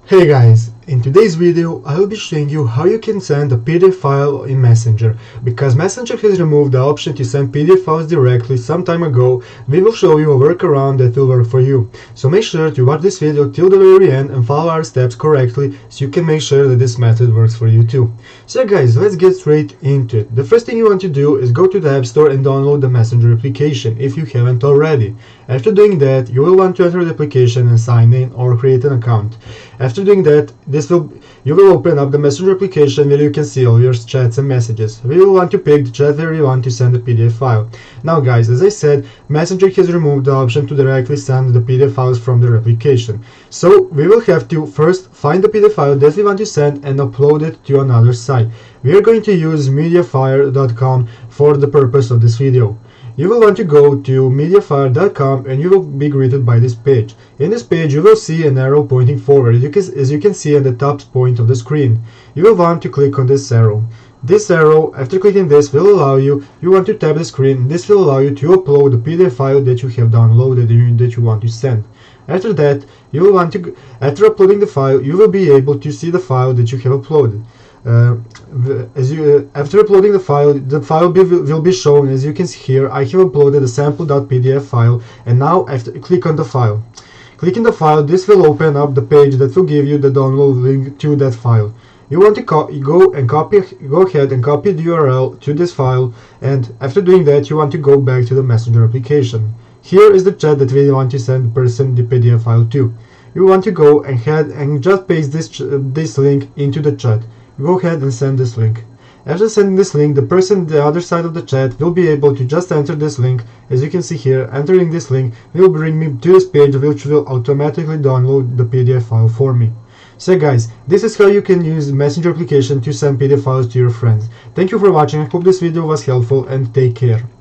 Hey guys, in today's video I will be showing you how you can send a PDF file in Messenger. Because Messenger has removed the option to send PDF files directly some time ago, we will show you a workaround that will work for you. So make sure to watch this video till the very end and follow our steps correctly so you can make sure that this method works for you too. So guys, let's get straight into it. The first thing you want to do is go to the App Store and download the Messenger application if you haven't already. After doing that, you will want to enter the application and sign in or create an account. After doing that, you will open up the Messenger application where you can see all your chats and messages. We will want to pick the chat where you want to send the PDF file. Now guys, as I said, Messenger has removed the option to directly send the PDF files from their application. So we will have to first find the PDF file that we want to send and upload it to another site. We are going to use mediafire.com for the purpose of this video. You will want to go to mediafire.com and you will be greeted by this page. In this page you will see an arrow pointing forward, as you can see at the top point of the screen. You will want to click on this arrow. This arrow, after clicking this, will allow you want to tap the screen. This will allow you to upload the PDF file that you have downloaded and that you want to send. After that, after uploading the file, you will be able to see the file that you have uploaded. After uploading the file will be shown. As you can see here, I have uploaded a sample.pdf file, and now after click on the file. Clicking the file, this will open up the page that will give you the download link to that file. You want to go ahead and copy the URL to this file, and after doing that, you want to go back to the Messenger application. Here is the chat that we want to send the person the PDF file to. You want to go ahead and just paste this link into the chat. Go ahead and send this link. After sending this link, the person on the other side of the chat will be able to just enter this link. As you can see here, entering this link will bring me to this page which will automatically download the PDF file for me. So guys, this is how you can use the Messenger application to send PDF files to your friends. Thank you for watching. I hope this video was helpful and take care.